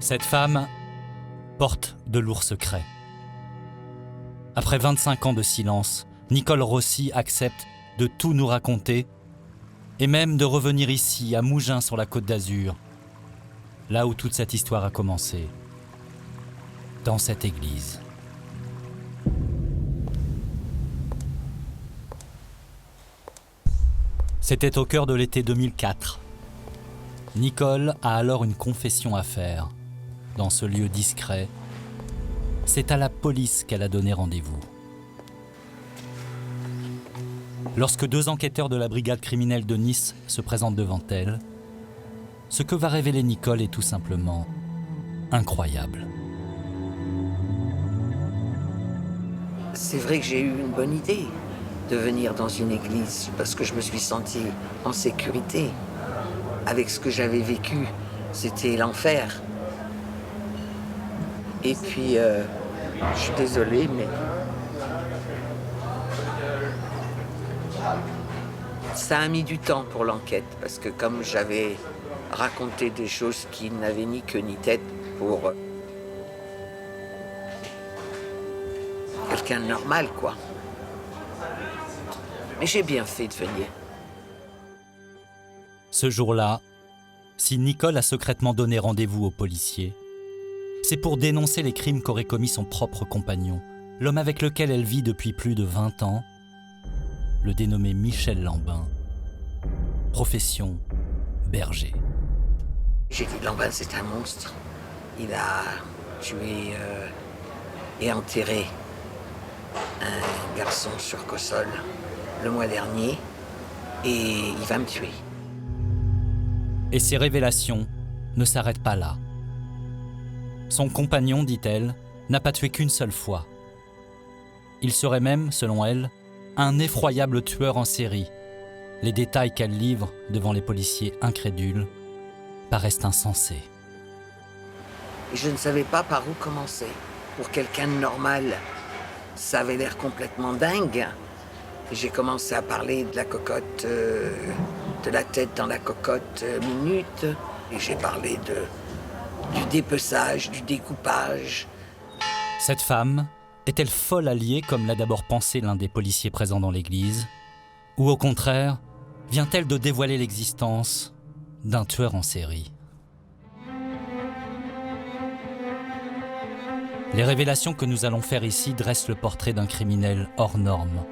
Cette femme porte de lourds secrets. Après 25 ans de silence, Nicole Rossi accepte de tout nous raconter et même de revenir ici, à Mougins, sur la Côte d'Azur, là où toute cette histoire a commencé, dans cette église. C'était au cœur de l'été 2004. Nicole a alors une confession à faire. Dans ce lieu discret, c'est à la police qu'elle a donné rendez-vous. Lorsque 2 enquêteurs de la brigade criminelle de Nice se présentent devant elle, ce que va révéler Nicole est tout simplement incroyable. C'est vrai que j'ai eu une bonne idée de venir dans une église parce que je me suis sentie en sécurité. Avec ce que j'avais vécu, c'était l'enfer. Et puis, je suis désolée, mais ça a mis du temps pour l'enquête, parce que comme j'avais raconté des choses qui n'avaient ni queue ni tête pour quelqu'un de normal, quoi. Mais j'ai bien fait de venir. Ce jour-là, si Nicole a secrètement donné rendez-vous aux policiers, c'est pour dénoncer les crimes qu'aurait commis son propre compagnon, l'homme avec lequel elle vit depuis plus de 20 ans, le dénommé Michel Lambin, profession berger. J'ai dit, Lambin, c'est un monstre. Il a tué et enterré un garçon sur Cossol le mois dernier, et il va me tuer. Et ces révélations ne s'arrêtent pas là. Son compagnon, dit-elle, n'a pas tué qu'une seule fois. Il serait même, selon elle, un effroyable tueur en série. Les détails qu'elle livre devant les policiers incrédules paraissent insensés. Je ne savais pas par où commencer. Pour quelqu'un de normal, ça avait l'air complètement dingue. J'ai commencé à parler de la cocotte, de la tête dans la cocotte minute. Et j'ai parlé du dépeçage, du découpage. Cette femme est-elle folle alliée, comme l'a d'abord pensé l'un des policiers présents dans l'église? Ou au contraire, vient-elle de dévoiler l'existence d'un tueur en série? Les révélations que nous allons faire ici dressent le portrait d'un criminel hors norme,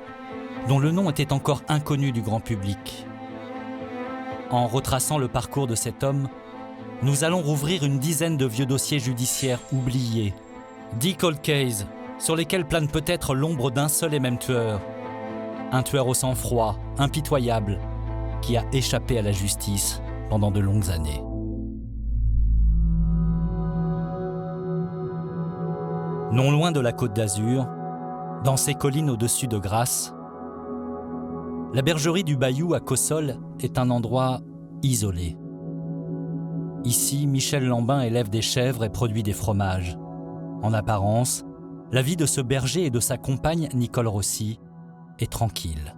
dont le nom était encore inconnu du grand public. En retraçant le parcours de cet homme, nous allons rouvrir une dizaine de vieux dossiers judiciaires oubliés, 10 cold cases sur lesquels plane peut-être l'ombre d'un seul et même tueur. Un tueur au sang-froid, impitoyable, qui a échappé à la justice pendant de longues années. Non loin de la Côte d'Azur, dans ces collines au-dessus de Grasse, la bergerie du Bayou à Cossol est un endroit isolé. Ici, Michel Lambin élève des chèvres et produit des fromages. En apparence, la vie de ce berger et de sa compagne, Nicole Rossi, est tranquille.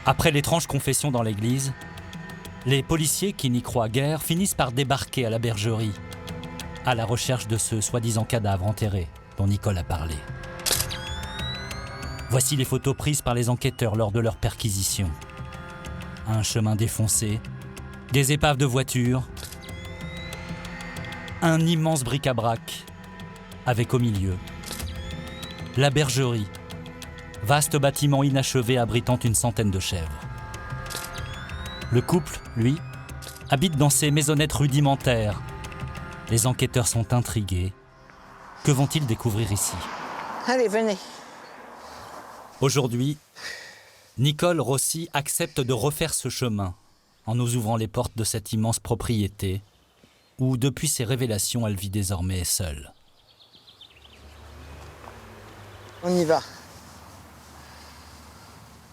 Après l'étrange confession dans l'église, les policiers qui n'y croient guère finissent par débarquer à la bergerie, à la recherche de ce soi-disant cadavre enterré dont Nicole a parlé. Voici les photos prises par les enquêteurs lors de leur perquisition. Un chemin défoncé, des épaves de voitures, un immense bric-à-brac, avec au milieu la bergerie, vaste bâtiment inachevé abritant une centaine de chèvres. Le couple, lui, habite dans ces maisonnettes rudimentaires. Les enquêteurs sont intrigués. Que vont-ils découvrir ici? Allez, venez. Aujourd'hui, Nicole Rossi accepte de refaire ce chemin en nous ouvrant les portes de cette immense propriété où, depuis ses révélations, elle vit désormais seule. On y va.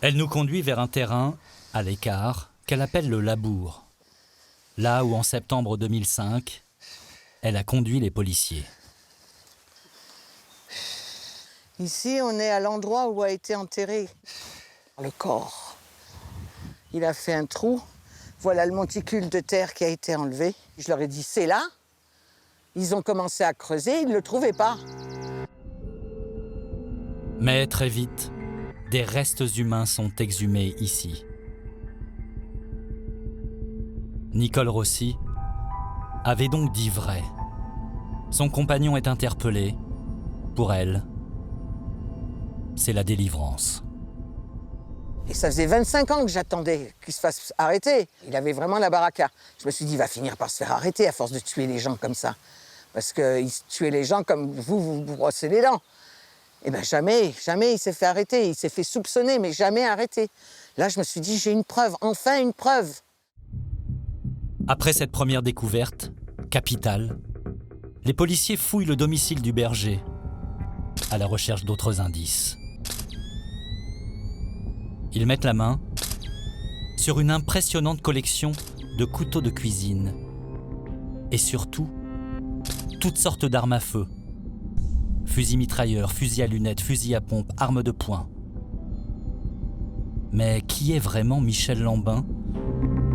Elle nous conduit vers un terrain, à l'écart, qu'elle appelle le Labour. Là où, en septembre 2005, elle a conduit les policiers. Ici, on est à l'endroit où a été enterré le corps. Il a fait un trou Voilà le monticule de terre qui a été enlevé. Je leur ai dit, c'est là. Ils ont commencé à creuser, ils ne le trouvaient pas. Mais très vite, des restes humains sont exhumés ici. Nicole Rossi avait donc dit vrai. Son compagnon est interpellé. Pour elle, c'est la délivrance. Et ça faisait 25 ans que j'attendais qu'il se fasse arrêter. Il avait vraiment la baraka. Je me suis dit, il va finir par se faire arrêter à force de tuer les gens comme ça. Parce qu'il tuait les gens comme vous brossez les dents. Eh bien jamais il s'est fait arrêter. Il s'est fait soupçonner, mais jamais arrêté. Là, je me suis dit, j'ai une preuve, enfin une preuve. Après cette première découverte, capitale, les policiers fouillent le domicile du berger à la recherche d'autres indices. Ils mettent la main sur une impressionnante collection de couteaux de cuisine et surtout toutes sortes d'armes à feu. Fusils mitrailleurs, fusils à lunettes, fusils à pompe, armes de poing. Mais qui est vraiment Michel Lambin,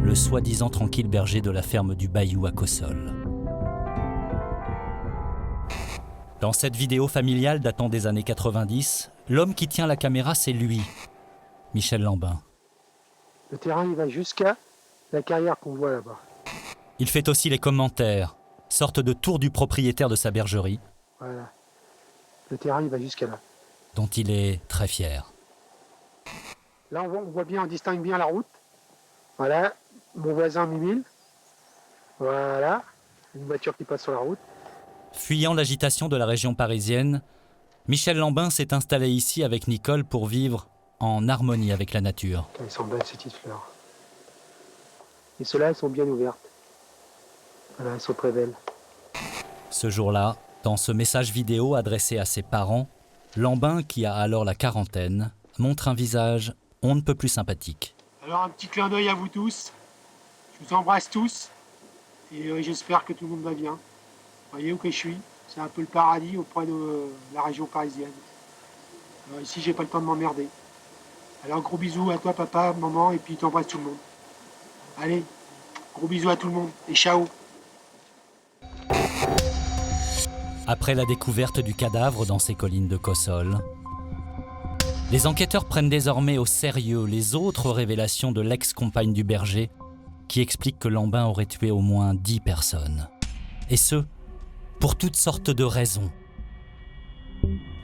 le soi-disant tranquille berger de la ferme du Bayou à Cossol? Dans cette vidéo familiale datant des années 90, l'homme qui tient la caméra, c'est lui, Michel Lambin. Le terrain, il va jusqu'à la carrière qu'on voit là-bas. Il fait aussi les commentaires, sorte de tour du propriétaire de sa bergerie. Voilà. Le terrain, il va jusqu'à là. Dont il est très fier. Là, on voit bien, on distingue bien la route. Voilà, mon voisin Mimile. Voilà, une voiture qui passe sur la route. Fuyant l'agitation de la région parisienne, Michel Lambin s'est installé ici avec Nicole pour vivre en harmonie avec la nature. Elles sont belles, ces petites fleurs. Et ceux-là, elles sont bien ouvertes. Voilà, elles sont très belles. Ce jour-là, dans ce message vidéo adressé à ses parents, Lambin, qui a alors la quarantaine, montre un visage on ne peut plus sympathique. Alors, un petit clin d'œil à vous tous. Je vous embrasse tous. Et j'espère que tout le monde va bien. Vous voyez où que je suis? C'est un peu le paradis auprès de la région parisienne. Alors, ici, j'ai pas le temps de m'emmerder. Alors, gros bisous à toi, papa, maman, et puis t'embrasse tout le monde. Allez, gros bisous à tout le monde, et ciao. Après la découverte du cadavre dans ces collines de Cossol, les enquêteurs prennent désormais au sérieux les autres révélations de l'ex-compagne du berger qui expliquent que Lambin aurait tué au moins 10 personnes. Et ce, pour toutes sortes de raisons.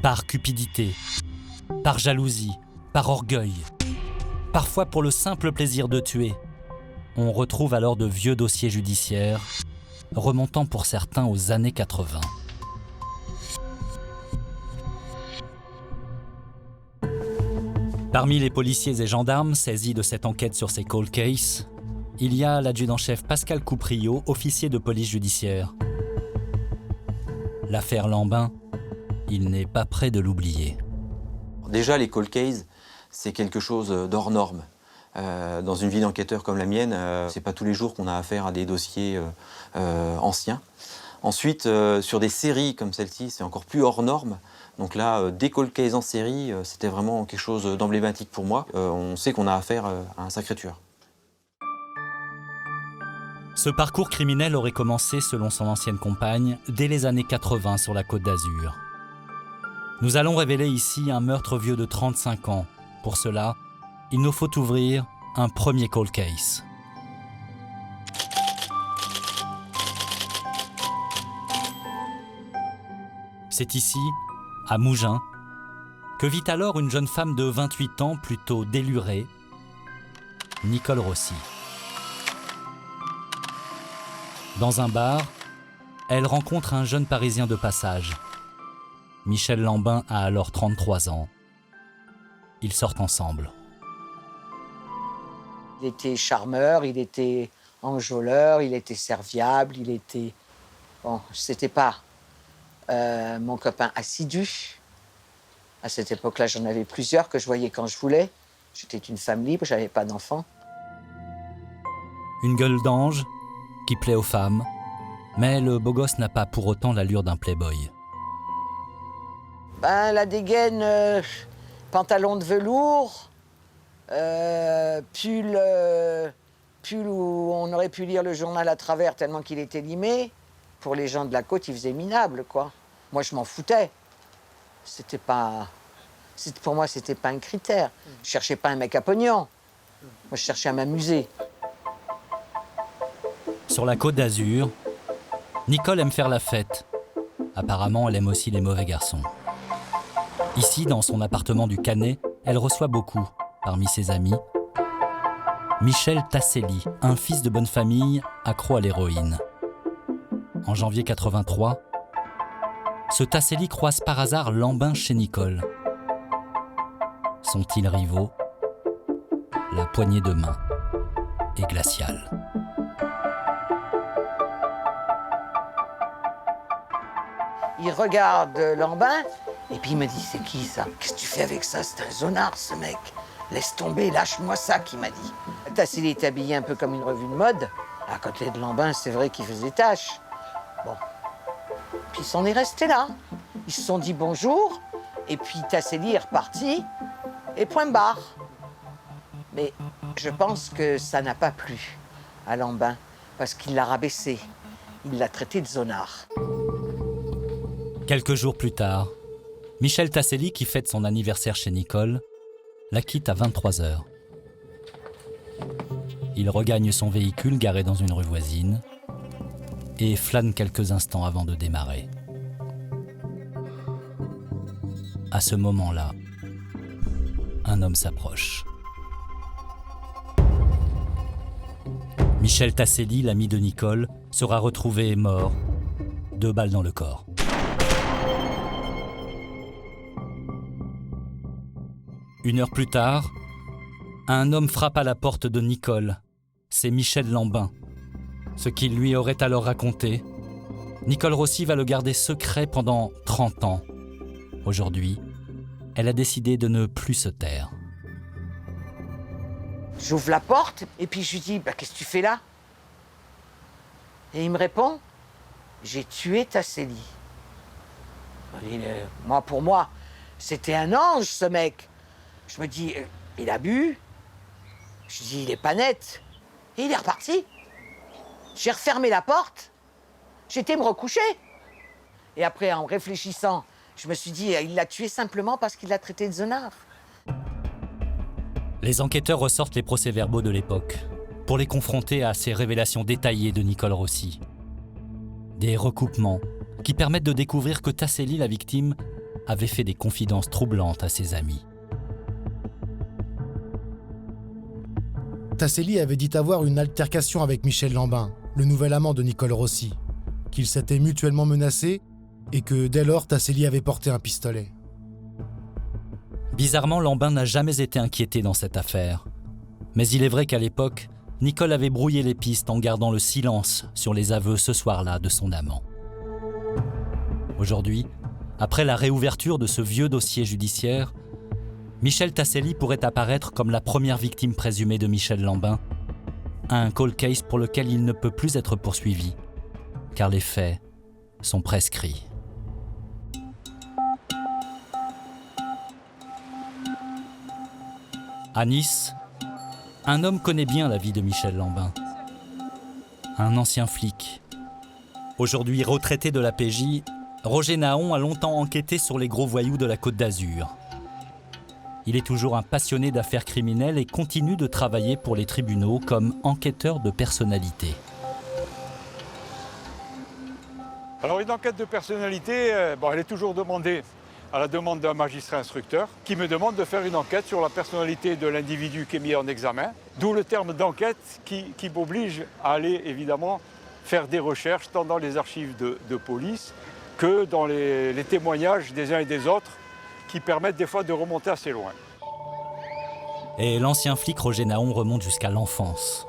Par cupidité, par jalousie, par orgueil, parfois pour le simple plaisir de tuer. On retrouve alors de vieux dossiers judiciaires, remontant pour certains aux années 80. Parmi les policiers et gendarmes saisis de cette enquête sur ces cold cases, il y a l'adjudant-chef Pascal Coupriot, officier de police judiciaire. L'affaire Lambin, il n'est pas prêt de l'oublier. Déjà, les cold cases, c'est quelque chose d'hors norme. Dans une vie d'enquêteur comme la mienne, c'est pas tous les jours qu'on a affaire à des dossiers anciens. Ensuite, sur des séries comme celle-ci, c'est encore plus hors norme. Donc là, des cold cases en série, c'était vraiment quelque chose d'emblématique pour moi. On sait qu'on a affaire à un sacré tueur. Ce parcours criminel aurait commencé, selon son ancienne compagne, dès les années 80 sur la Côte d'Azur. Nous allons révéler ici un meurtre vieux de 35 ans. Pour cela, il nous faut ouvrir un premier cold case. C'est ici, à Mougins, que vit alors une jeune femme de 28 ans, plutôt délurée, Nicole Rossi. Dans un bar, elle rencontre un jeune Parisien de passage. Michel Lambin a alors 33 ans. Ils sortent ensemble. Il était charmeur, il était enjôleur, il était serviable, il était... Bon, c'était pas mon copain assidu. À cette époque-là, j'en avais plusieurs que je voyais quand je voulais. J'étais une femme libre, j'avais pas d'enfant. Une gueule d'ange qui plaît aux femmes, mais le beau gosse n'a pas pour autant l'allure d'un playboy. Ben, la dégaine, pantalon de velours, pull pull où on aurait pu lire le journal à travers tellement qu'il était limé. Pour les gens de la côte, il faisait minable, quoi. Moi, je m'en foutais. Pour moi, c'était pas un critère. Je cherchais pas un mec à pognon. Moi, je cherchais à m'amuser. Sur la Côte d'Azur, Nicole aime faire la fête. Apparemment, elle aime aussi les mauvais garçons. Ici, dans son appartement du Canet, elle reçoit beaucoup, parmi ses amis, Michel Tasselli, un fils de bonne famille, accro à l'héroïne. En janvier 83, ce Tasselli croise par hasard Lambin chez Nicole. Sont-ils rivaux? La poignée de main est glaciale. Il regarde Lambin et puis il me dit, c'est qui ça? Qu'est-ce que tu fais avec ça? C'est un zonard, ce mec. Laisse tomber, lâche-moi ça, qu'il m'a dit. Tasselli est habillé un peu comme une revue de mode. À côté de Lambin, c'est vrai qu'il faisait tache. Bon. Puis ils s'en est resté là. Ils se sont dit bonjour, et puis Tasselli est reparti, et point barre. Mais je pense que ça n'a pas plu à Lambin, parce qu'il l'a rabaissé. Il l'a traité de zonard. Quelques jours plus tard, Michel Tasselli, qui fête son anniversaire chez Nicole, la quitte à 23h. Il regagne son véhicule garé dans une rue voisine et flâne quelques instants avant de démarrer. À ce moment-là, un homme s'approche. Michel Tasselli, l'ami de Nicole, sera retrouvé mort, 2 balles dans le corps. Une heure plus tard, un homme frappe à la porte de Nicole. C'est Michel Lambin. Ce qu'il lui aurait alors raconté, Nicole Rossi va le garder secret pendant 30 ans. Aujourd'hui, elle a décidé de ne plus se taire. J'ouvre la porte et puis je lui dis, qu'est-ce que tu fais là? Et il me répond, j'ai tué Tasselli. Pour moi, c'était un ange, ce mec. Je me dis, il a bu. Je dis, il est pas net. Et il est reparti. J'ai refermé la porte. J'étais me recoucher. Et après, en réfléchissant, je me suis dit, il l'a tué simplement parce qu'il l'a traité de zonard. Les enquêteurs ressortent les procès-verbaux de l'époque pour les confronter à ces révélations détaillées de Nicole Rossi. Des recoupements qui permettent de découvrir que Tasselli, la victime, avait fait des confidences troublantes à ses amis. Tasselli avait dit avoir une altercation avec Michel Lambin, le nouvel amant de Nicole Rossi, qu'ils s'étaient mutuellement menacés et que dès lors Tasselli avait porté un pistolet. Bizarrement, Lambin n'a jamais été inquiété dans cette affaire. Mais il est vrai qu'à l'époque, Nicole avait brouillé les pistes en gardant le silence sur les aveux ce soir-là de son amant. Aujourd'hui, après la réouverture de ce vieux dossier judiciaire, Michel Tasselli pourrait apparaître comme la première victime présumée de Michel Lambin, un cold case pour lequel il ne peut plus être poursuivi, car les faits sont prescrits. À Nice, un homme connaît bien la vie de Michel Lambin. Un ancien flic. Aujourd'hui retraité de la PJ, Roger Naon a longtemps enquêté sur les gros voyous de la Côte d'Azur. Il est toujours un passionné d'affaires criminelles et continue de travailler pour les tribunaux comme enquêteur de personnalité. Alors une enquête de personnalité, elle est toujours demandée à la demande d'un magistrat instructeur qui me demande de faire une enquête sur la personnalité de l'individu qui est mis en examen. D'où le terme d'enquête qui m'oblige à aller évidemment faire des recherches tant dans les archives de police que dans les témoignages des uns et des autres qui permettent des fois de remonter assez loin. Et l'ancien flic Roger Naon remonte jusqu'à l'enfance.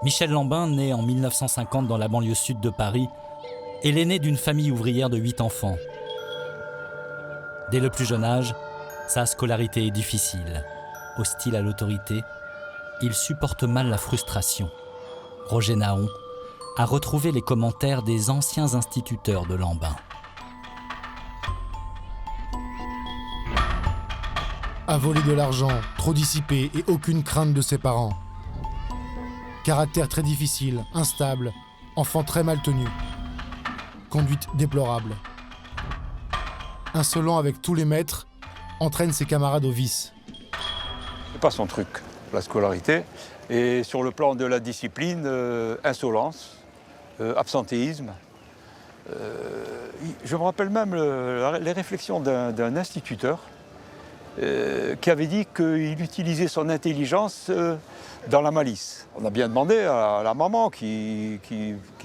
Michel Lambin, né en 1950 dans la banlieue sud de Paris, est l'aîné d'une famille ouvrière de 8 enfants. Dès le plus jeune âge, sa scolarité est difficile. Hostile à l'autorité, il supporte mal la frustration. Roger Naon a retrouvé les commentaires des anciens instituteurs de Lambin. A volé de l'argent, trop dissipé et aucune crainte de ses parents. Caractère très difficile, instable, enfant très mal tenu. Conduite déplorable. Insolent avec tous les maîtres, entraîne ses camarades au vice. C'est pas son truc, la scolarité. Et sur le plan de la discipline, insolence, absentéisme. Je me rappelle même les réflexions d'un instituteur qui avait dit qu'il utilisait son intelligence dans la malice. On a bien demandé à la maman, qui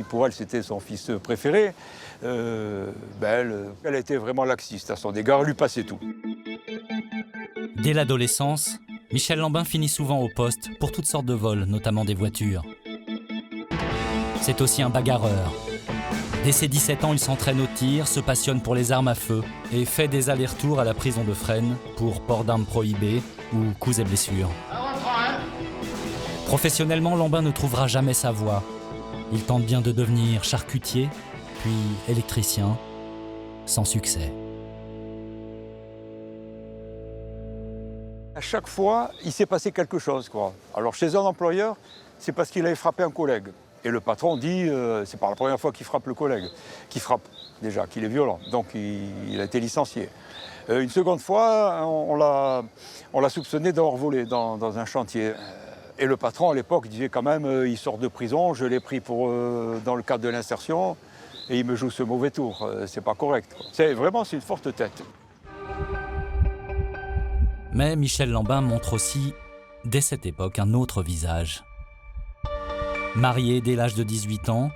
pour elle c'était son fils préféré, elle était vraiment laxiste à son égard, elle lui passait tout. Dès l'adolescence, Michel Lambin finit souvent au poste pour toutes sortes de vols, notamment des voitures. C'est aussi un bagarreur. Dès ses 17 ans, il s'entraîne au tir, se passionne pour les armes à feu et fait des allers-retours à la prison de Fresnes pour port d'armes prohibées ou coups et blessures. Professionnellement, Lambin ne trouvera jamais sa voie. Il tente bien de devenir charcutier, puis électricien, sans succès. À chaque fois, il s'est passé quelque chose, quoi. Alors chez un employeur, c'est parce qu'il avait frappé un collègue. Et le patron dit, c'est pas la première fois qu'il frappe le collègue, qu'il frappe déjà, qu'il est violent. Donc il a été licencié. Une seconde fois, on l'a soupçonné d'avoir volé dans un chantier. Et le patron, à l'époque, disait quand même, il sort de prison, je l'ai pris dans le cadre de l'insertion, et il me joue ce mauvais tour. C'est pas correct, quoi. C'est une forte tête. Mais Michel Lambin montre aussi, dès cette époque, un autre visage. Marié dès l'âge de 18 ans,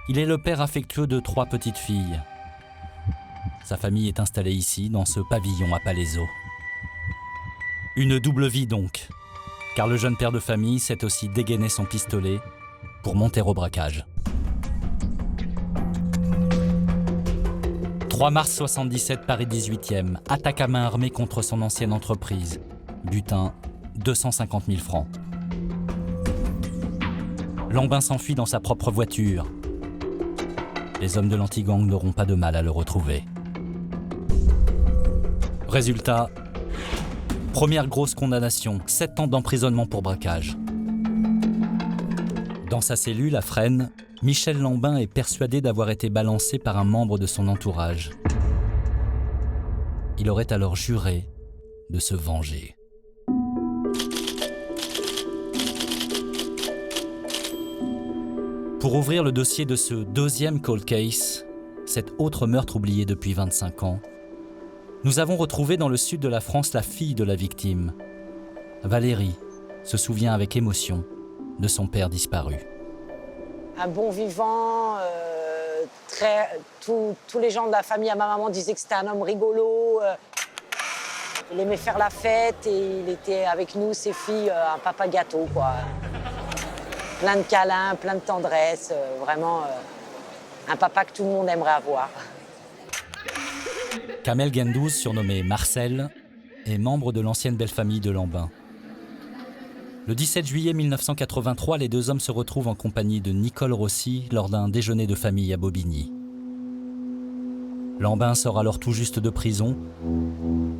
il est le père affectueux de 3 petites filles. Sa famille est installée ici, dans ce pavillon à Palaiseau. Une double vie donc, car le jeune père de famille sait aussi dégainer son pistolet pour monter au braquage. 3 mars 77, Paris 18e, attaque à main armée contre son ancienne entreprise. Butin, 250 000 francs. Lambin s'enfuit dans sa propre voiture. Les hommes de l'anti-gang n'auront pas de mal à le retrouver. Résultat, première grosse condamnation, 7 ans d'emprisonnement pour braquage. Dans sa cellule à Fresnes, Michel Lambin est persuadé d'avoir été balancé par un membre de son entourage. Il aurait alors juré de se venger. Pour ouvrir le dossier de ce deuxième cold case, cet autre meurtre oublié depuis 25 ans, nous avons retrouvé dans le sud de la France la fille de la victime. Valérie se souvient avec émotion de son père disparu. Un bon vivant, tous les gens de la famille à ma maman disaient que c'était un homme rigolo. Il aimait faire la fête et il était avec nous, ses filles, un papa gâteau, quoi. Plein de câlins, plein de tendresse, vraiment un papa que tout le monde aimerait avoir. Kamel Gendouz, surnommé Marcel, est membre de l'ancienne belle famille de Lambin. Le 17 juillet 1983, les deux hommes se retrouvent en compagnie de Nicole Rossi lors d'un déjeuner de famille à Bobigny. Lambin sort alors tout juste de prison.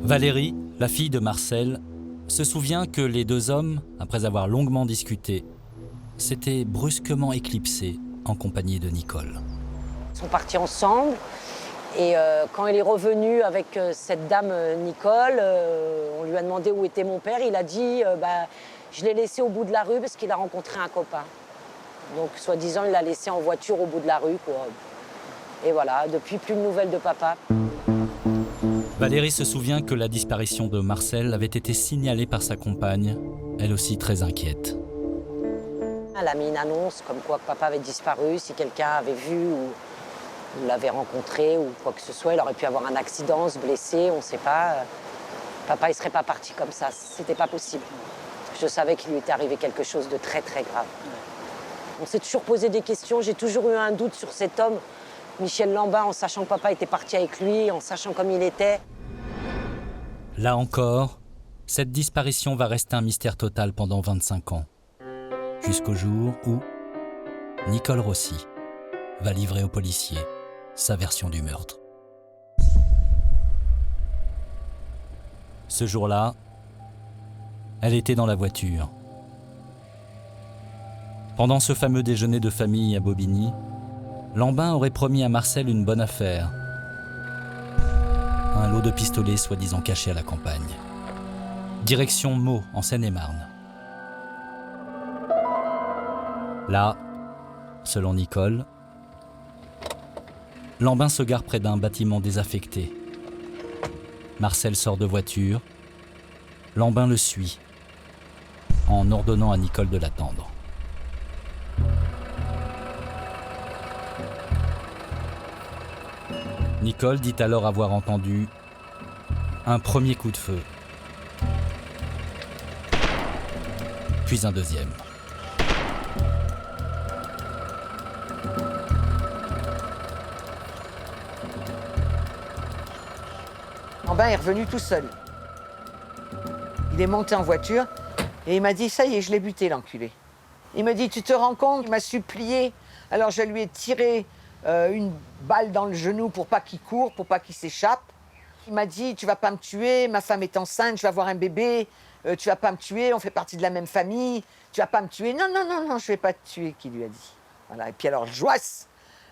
Valérie, la fille de Marcel, se souvient que les deux hommes, après avoir longuement discuté, s'étaient brusquement éclipsés en compagnie de Nicole. Ils sont partis ensemble et quand il est revenu avec cette dame Nicole, on lui a demandé où était mon père. Il a dit je l'ai laissé au bout de la rue parce qu'il a rencontré un copain. Donc soi-disant il l'a laissé en voiture au bout de la rue, quoi. Et voilà, depuis plus de nouvelles de papa. Valérie se souvient que la disparition de Marcel avait été signalée par sa compagne, elle aussi très inquiète. Elle a mis une annonce comme quoi que papa avait disparu, si quelqu'un avait vu ou l'avait rencontré ou quoi que ce soit. Il aurait pu avoir un accident, se blesser, on ne sait pas. Papa, il ne serait pas parti comme ça, c'était pas possible. Je savais qu'il lui était arrivé quelque chose de très très grave. On s'est toujours posé des questions, j'ai toujours eu un doute sur cet homme, Michel Lambin, en sachant que papa était parti avec lui, en sachant comme il était. Là encore, cette disparition va rester un mystère total pendant 25 ans. Jusqu'au jour où Nicole Rossi va livrer aux policiers sa version du meurtre. Ce jour-là, elle était dans la voiture. Pendant ce fameux déjeuner de famille à Bobigny, Lambin aurait promis à Marcel une bonne affaire. Un lot de pistolets soi-disant caché à la campagne. Direction Meaux, en Seine-et-Marne. Là, selon Nicole, Lambin se gare près d'un bâtiment désaffecté. Marcel sort de voiture. Lambin le suit, en ordonnant à Nicole de l'attendre. Nicole dit alors avoir entendu un premier coup de feu, puis un deuxième. Lambin est revenu tout seul. Il est monté en voiture et il m'a dit « Ça y est, je l'ai buté, l'enculé ». Il me dit « Tu te rends compte ?» Il m'a supplié. Alors je lui ai tiré une balle dans le genou pour pas qu'il court, pour pas qu'il s'échappe. Il m'a dit « Tu vas pas me tuer, ma femme est enceinte, je vais avoir un bébé. Tu vas pas me tuer, on fait partie de la même famille. Tu vas pas me tuer. Non, non, non, non, je vais pas te tuer », qu'il lui a dit. Voilà. Et puis alors, joisse,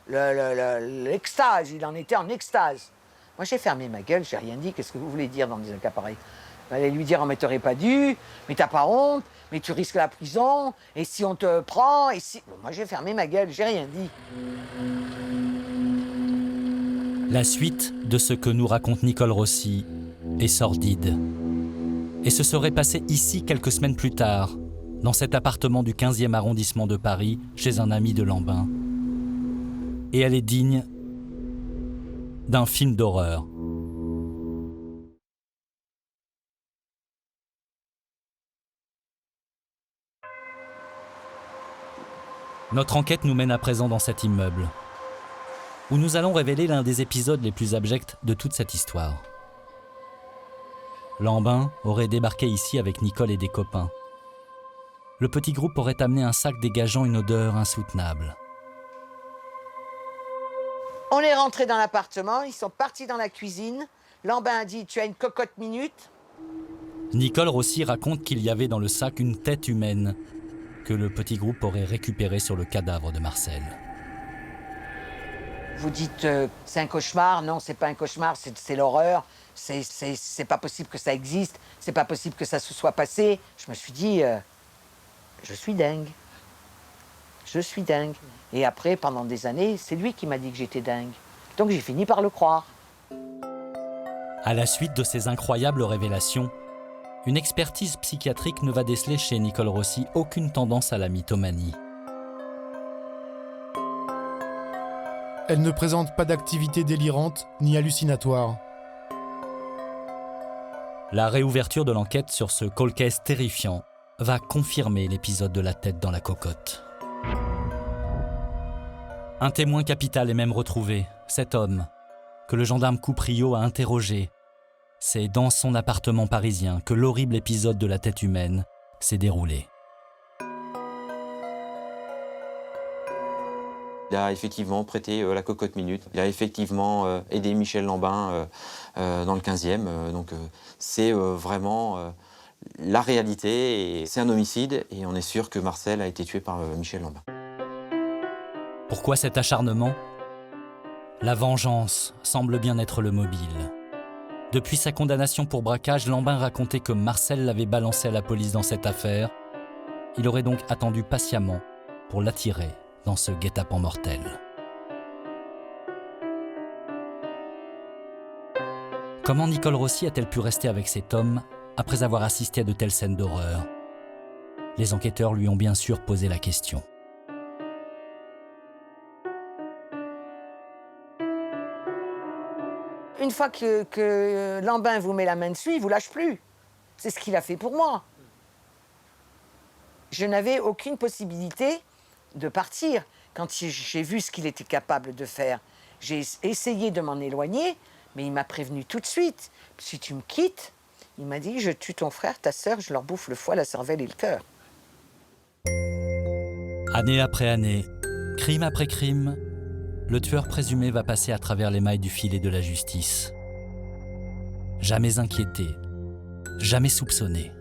l'extase, il en était en extase. Moi, j'ai fermé ma gueule, j'ai rien dit. Qu'est-ce que vous voulez dire dans des cas pareils? J'allais lui dire, oh, mais t'aurais pas dû, mais t'as pas honte, mais tu risques la prison, et si on te prend, et si... Bon, moi, j'ai fermé ma gueule, j'ai rien dit. La suite de ce que nous raconte Nicole Rossi est sordide. Et ce serait passé ici quelques semaines plus tard, dans cet appartement du 15e arrondissement de Paris, chez un ami de Lambin. Et elle est digne d'un film d'horreur. Notre enquête nous mène à présent dans cet immeuble, où nous allons révéler l'un des épisodes les plus abjects de toute cette histoire. Lambin aurait débarqué ici avec Nicole et des copains. Le petit groupe aurait amené un sac dégageant une odeur insoutenable. On est rentré dans l'appartement, ils sont partis dans la cuisine. Lambin a dit « Tu as une cocotte minute ?» Nicole Rossi raconte qu'il y avait dans le sac une tête humaine que le petit groupe aurait récupérée sur le cadavre de Marcel. Vous dites c'est un cauchemar? Non, c'est pas un cauchemar, c'est l'horreur. C'est pas possible que ça existe, c'est pas possible que ça se soit passé. Je me suis dit, je suis dingue. Je suis dingue. Et après, pendant des années, c'est lui qui m'a dit que j'étais dingue. Donc j'ai fini par le croire. À la suite de ces incroyables révélations, une expertise psychiatrique ne va déceler chez Nicole Rossi aucune tendance à la mythomanie. Elle ne présente pas d'activité délirante ni hallucinatoire. La réouverture de l'enquête sur ce cold case terrifiant va confirmer l'épisode de la tête dans la cocotte. Un témoin capital est même retrouvé, cet homme, que le gendarme Couprio a interrogé. C'est dans son appartement parisien que l'horrible épisode de la tête humaine s'est déroulé. Il a effectivement prêté la cocotte minute. Il a effectivement aidé Michel Lambin dans le 15e. Donc c'est vraiment la réalité. Et c'est un homicide et on est sûr que Marcel a été tué par Michel Lambin. Pourquoi cet acharnement ? La vengeance semble bien être le mobile. Depuis sa condamnation pour braquage, Lambin racontait que Marcel l'avait balancé à la police dans cette affaire. Il aurait donc attendu patiemment pour l'attirer dans ce guet-apens mortel. Comment Nicole Rossi a-t-elle pu rester avec cet homme après avoir assisté à de telles scènes d'horreur ? Les enquêteurs lui ont bien sûr posé la question. Une fois que Lambin vous met la main dessus, il vous lâche plus. C'est ce qu'il a fait pour moi. Je n'avais aucune possibilité de partir. Quand j'ai vu ce qu'il était capable de faire, j'ai essayé de m'en éloigner, mais il m'a prévenu tout de suite. Si tu me quittes, il m'a dit, je tue ton frère, ta sœur, je leur bouffe le foie, la cervelle et le cœur. Année après année, crime après crime, le tueur présumé va passer à travers les mailles du filet de la justice. Jamais inquiété, jamais soupçonné.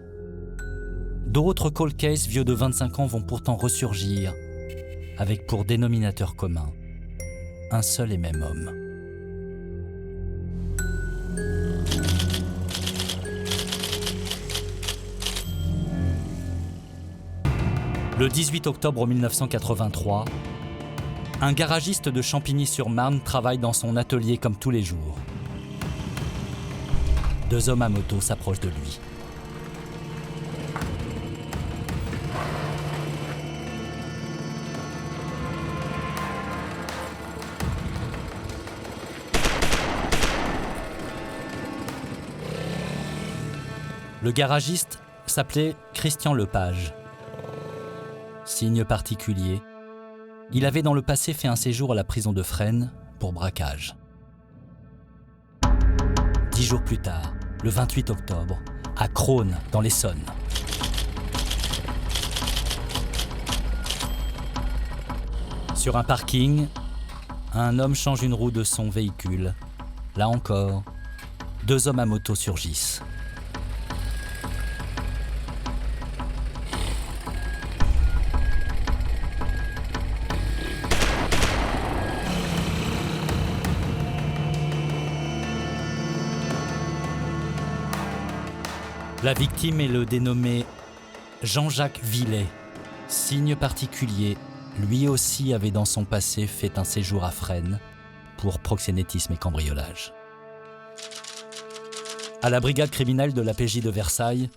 d'autres cold cases vieux de 25 ans vont pourtant ressurgir, avec pour dénominateur commun un seul et même homme. Le 18 octobre 1983, un garagiste de Champigny-sur-Marne travaille dans son atelier comme tous les jours. 2 hommes à moto s'approchent de lui. Le garagiste s'appelait Christian Lepage. Signe particulier, il avait dans le passé fait un séjour à la prison de Fresnes pour braquage. 10 jours plus tard, le 28 octobre, à Crosne, dans l'Essonne. Sur un parking, un homme change une roue de son véhicule. Là encore, 2 hommes à moto surgissent. La victime est le dénommé Jean-Jacques Villet. Signe particulier, lui aussi avait dans son passé fait un séjour à Fresnes pour proxénétisme et cambriolage. À la brigade criminelle de la PJ de Versailles,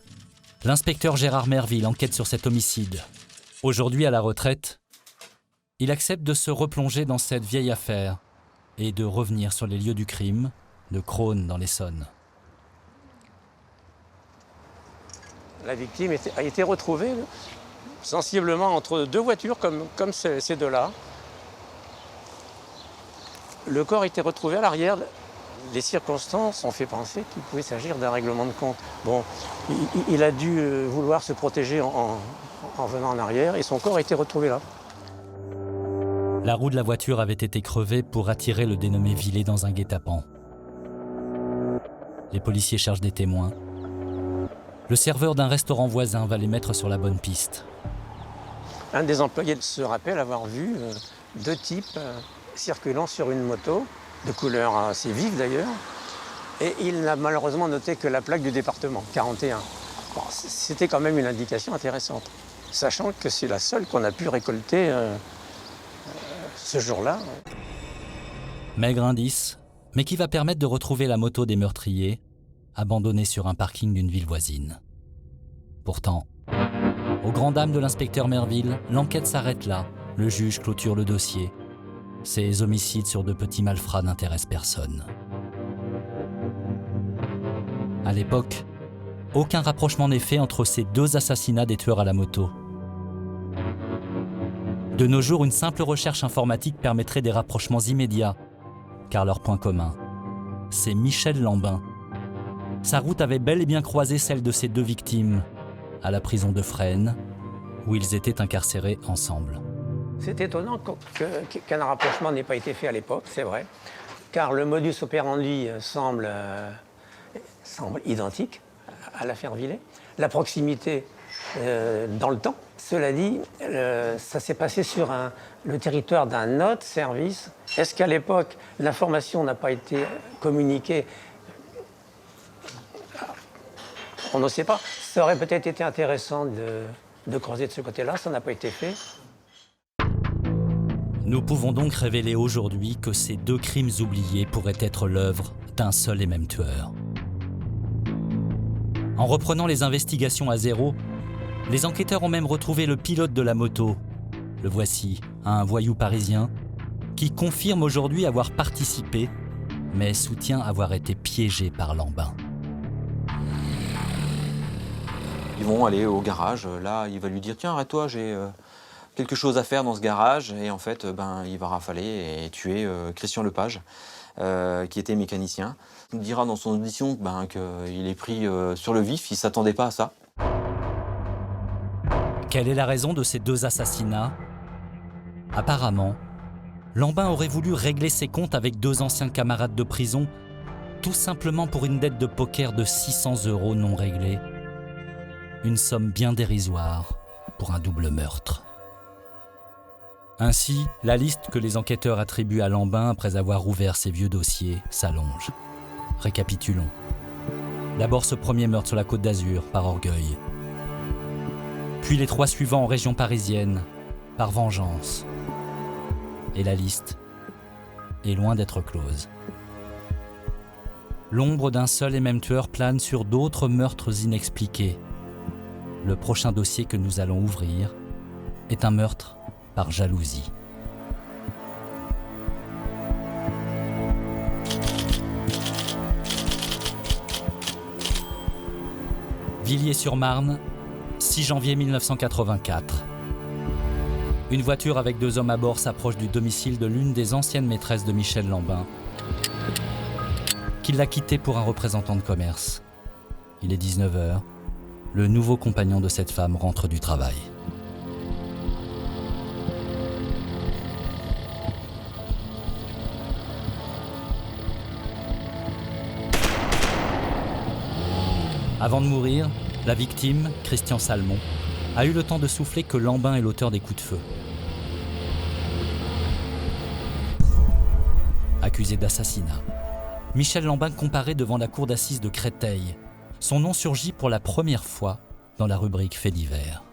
l'inspecteur Gérard Merville enquête sur cet homicide. Aujourd'hui à la retraite, il accepte de se replonger dans cette vieille affaire et de revenir sur les lieux du crime de Crosne dans l'Essonne. La victime a été retrouvée sensiblement entre 2 voitures comme ces 2-là. Le corps a été retrouvé à l'arrière. Les circonstances ont fait penser qu'il pouvait s'agir d'un règlement de compte. Bon, il a dû vouloir se protéger en venant en arrière et son corps a été retrouvé là. La roue de la voiture avait été crevée pour attirer le dénommé Villet dans un guet-apens. Les policiers cherchent des témoins. Le serveur d'un restaurant voisin va les mettre sur la bonne piste. Un des employés se rappelle avoir vu 2 types circulant sur une moto, de couleur assez vive d'ailleurs, et il n'a malheureusement noté que la plaque du département, 41. Bon, c'était quand même une indication intéressante, sachant que c'est la seule qu'on a pu récolter ce jour-là. Maigre indice, mais qui va permettre de retrouver la moto des meurtriers, abandonnée sur un parking d'une ville voisine. Pourtant, au grand dam de l'inspecteur Merville, l'enquête s'arrête là. Le juge clôture le dossier. Ces homicides sur 2 petits malfrats n'intéressent personne. À l'époque, aucun rapprochement n'est fait entre ces 2 assassinats des tueurs à la moto. De nos jours, une simple recherche informatique permettrait des rapprochements immédiats, car leur point commun, c'est Michel Lambin. Sa route avait bel et bien croisé celle de ses 2 victimes, à la prison de Fresnes, où ils étaient incarcérés ensemble. C'est étonnant qu'un rapprochement n'ait pas été fait à l'époque, c'est vrai, car le modus operandi semble identique à l'affaire Villet. La proximité dans le temps. Cela dit, ça s'est passé sur le territoire d'un autre service. Est-ce qu'à l'époque, l'information n'a pas été communiquée ? On ne sait pas. Ça aurait peut-être été intéressant de creuser de ce côté-là, ça n'a pas été fait. Nous pouvons donc révéler aujourd'hui que ces 2 crimes oubliés pourraient être l'œuvre d'un seul et même tueur. En reprenant les investigations à zéro, les enquêteurs ont même retrouvé le pilote de la moto. Le voici, un voyou parisien, qui confirme aujourd'hui avoir participé, mais soutient avoir été piégé par Lambin. Ils vont aller au garage. Là, il va lui dire « Tiens, arrête-toi, j'ai quelque chose à faire dans ce garage. » Et en fait, il va rafaler et tuer Christian Lepage, qui était mécanicien. Il dira dans son audition qu'il est pris sur le vif. Il ne s'attendait pas à ça. Quelle est la raison de ces 2 assassinats ? Apparemment, Lambin aurait voulu régler ses comptes avec 2 anciens camarades de prison, tout simplement pour une dette de poker de 600 € non réglée. une somme bien dérisoire pour un double meurtre. Ainsi, la liste que les enquêteurs attribuent à Lambin après avoir ouvert ses vieux dossiers s'allonge. Récapitulons. D'abord ce premier meurtre sur la Côte d'Azur, par orgueil. Puis les 3 suivants en région parisienne, par vengeance. Et la liste est loin d'être close. L'ombre d'un seul et même tueur plane sur d'autres meurtres inexpliqués. Le prochain dossier que nous allons ouvrir est un meurtre par jalousie. Villiers-sur-Marne, 6 janvier 1984. Une voiture avec 2 hommes à bord s'approche du domicile de l'une des anciennes maîtresses de Michel Lambin, qui l'a quitté pour un représentant de commerce. Il est 19h. Le nouveau compagnon de cette femme rentre du travail. Avant de mourir, la victime, Christian Salmon, a eu le temps de souffler que Lambin est l'auteur des coups de feu. Accusé d'assassinat, Michel Lambin comparaît devant la cour d'assises de Créteil. Son nom surgit pour la première fois dans la rubrique Faits divers.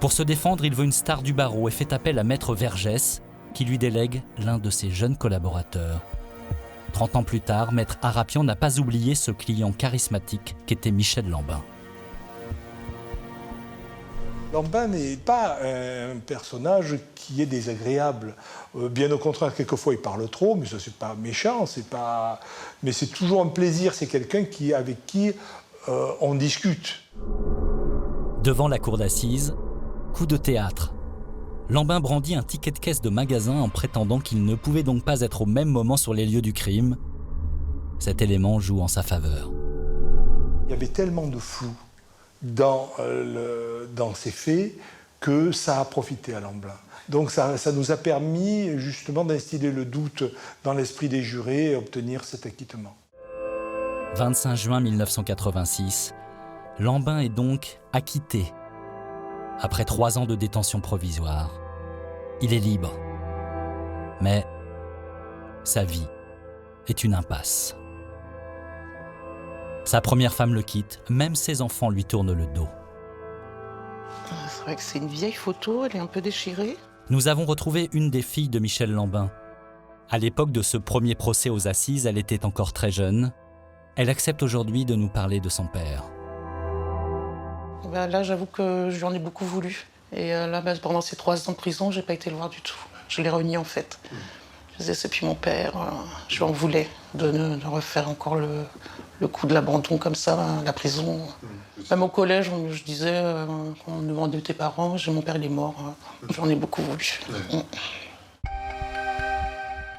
Pour se défendre, il veut une star du barreau et fait appel à Maître Vergès, qui lui délègue l'un de ses jeunes collaborateurs. 30 ans plus tard, Maître Arapian n'a pas oublié ce client charismatique qu'était Michel Lambin. Lambin n'est pas un personnage qui est désagréable. Bien au contraire, quelquefois il parle trop, mais ça c'est pas méchant, mais c'est toujours un plaisir. C'est quelqu'un avec qui on discute. Devant la cour d'assises, coup de théâtre. Lambin brandit un ticket de caisse de magasin en prétendant qu'il ne pouvait donc pas être au même moment sur les lieux du crime. Cet élément joue en sa faveur. Il y avait tellement de flou dans ces faits que ça a profité à Lambin. Donc ça nous a permis justement d'instiller le doute dans l'esprit des jurés et obtenir cet acquittement. 25 juin 1986, Lambin est donc acquitté. Après 3 ans de détention provisoire, il est libre. Mais sa vie est une impasse. Sa première femme le quitte, même ses enfants lui tournent le dos. C'est vrai que c'est une vieille photo, elle est un peu déchirée. Nous avons retrouvé une des filles de Michel Lambin. À l'époque de ce premier procès aux assises, elle était encore très jeune. Elle accepte aujourd'hui de nous parler de son père. Là, j'avoue que j'en ai beaucoup voulu. Et là, pendant ces 3 ans de prison, j'ai pas été le voir du tout. Je l'ai renié en fait. Je disais, c'est puis mon père, je lui en voulais de refaire encore le coup de l'abandon comme ça, la prison. Même au collège, je disais, on me demandait tes parents, mon père il est mort. J'en ai beaucoup voulu.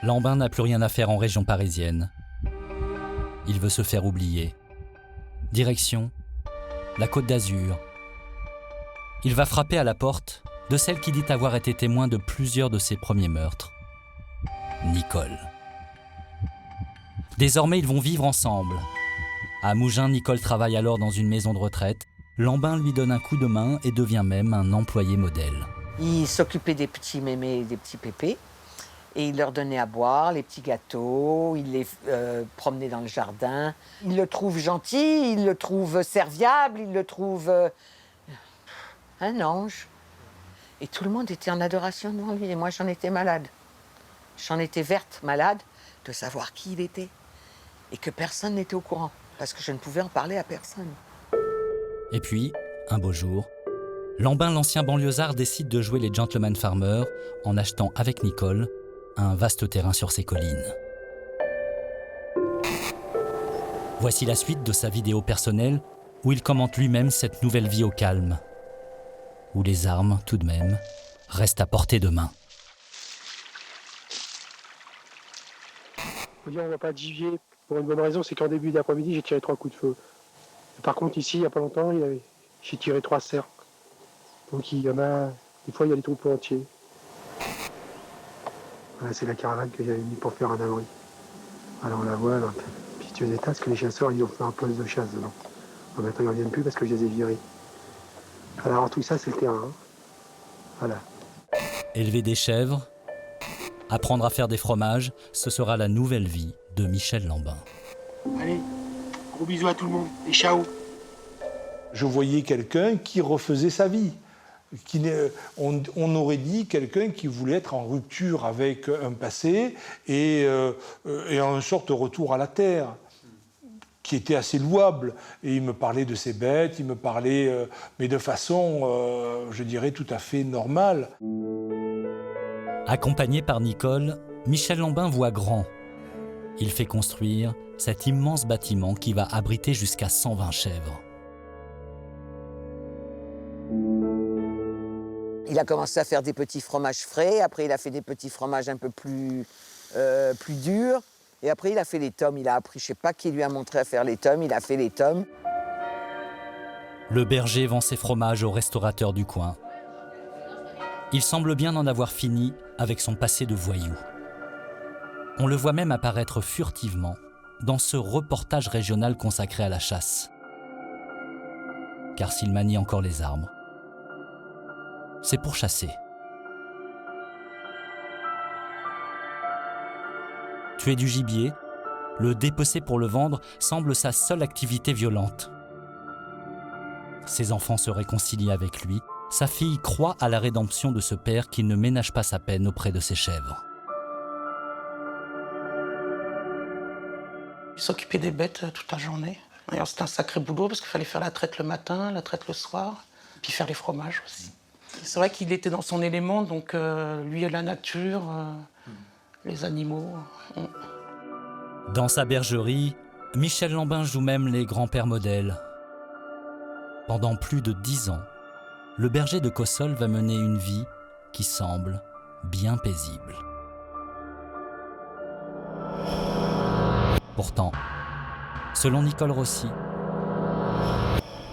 Lambin n'a plus rien à faire en région parisienne. Il veut se faire oublier. Direction, la Côte d'Azur. Il va frapper à la porte de celle qui dit avoir été témoin de plusieurs de ses premiers meurtres. Nicole. Désormais, ils vont vivre ensemble. À Mougins, Nicole travaille alors dans une maison de retraite. Lambin lui donne un coup de main et devient même un employé modèle. Il s'occupait des petits mémés et des petits pépés. Et il leur donnait à boire, les petits gâteaux, il les promenait dans le jardin. Il le trouve gentil, il le trouve serviable, il le trouve un ange. Et tout le monde était en adoration devant lui. Et moi, j'en étais malade. J'en étais verte, malade, de savoir qui il était. Et que personne n'était au courant, parce que je ne pouvais en parler à personne. Et puis, un beau jour, Lambin, l'ancien banlieusard, décide de jouer les gentleman farmers en achetant avec Nicole un vaste terrain sur ses collines. Voici la suite de sa vidéo personnelle où il commente lui-même cette nouvelle vie au calme, où les armes, tout de même, restent à portée de main. On ne voit pas de gibier pour une bonne raison, c'est qu'en début d'après-midi, j'ai tiré 3 coups de feu. Par contre, ici, il n'y a pas longtemps, j'ai tiré 3 cercles. Donc il y en a, des fois, il y a des troupeaux entiers. Voilà, c'est la caravane que j'avais mis pour faire un abri. Alors on la voit dans le piteux état, parce que les chasseurs, ils ont fait un poste de chasse dedans. Bon, maintenant, ils ne reviennent plus parce que je les ai virés. Alors, tout ça, c'est le terrain. Hein. Voilà. Élever des chèvres, apprendre à faire des fromages, ce sera la nouvelle vie de Michel Lambin. Allez, gros bisous à tout le monde et ciao. Je voyais quelqu'un qui refaisait sa vie. On aurait dit quelqu'un qui voulait être en rupture avec un passé et en sorte de retour à la terre, qui était assez louable. Et il me parlait de ses bêtes, il me parlait, mais de façon, je dirais, tout à fait normale. Accompagné par Nicole, Michel Lambin voit grand. Il fait construire cet immense bâtiment qui va abriter jusqu'à 120 chèvres. Il a commencé à faire des petits fromages frais, après il a fait des petits fromages un peu plus durs, et après il a fait les tomes. Il a appris, je ne sais pas qui lui a montré à faire les tomes, il a fait les tomes. Le berger vend ses fromages aux restaurateurs du coin. Il semble bien en avoir fini avec son passé de voyou. On le voit même apparaître furtivement dans ce reportage régional consacré à la chasse. Car s'il manie encore les armes, c'est pour chasser. Tuer du gibier, le dépecer pour le vendre, semble sa seule activité violente. Ses enfants se réconcilient avec lui. Sa fille croit à la rédemption de ce père qui ne ménage pas sa peine auprès de ses chèvres. Il s'occupait des bêtes toute la journée. D'ailleurs, c'était un sacré boulot parce qu'il fallait faire la traite le matin, la traite le soir, puis faire les fromages aussi. C'est vrai qu'il était dans son élément, donc lui, la nature, les animaux. Dans sa bergerie, Michel Lambin joue même les grands-pères modèles. Pendant plus de 10 ans, le berger de Cossol va mener une vie qui semble bien paisible. Pourtant, selon Nicole Rossi,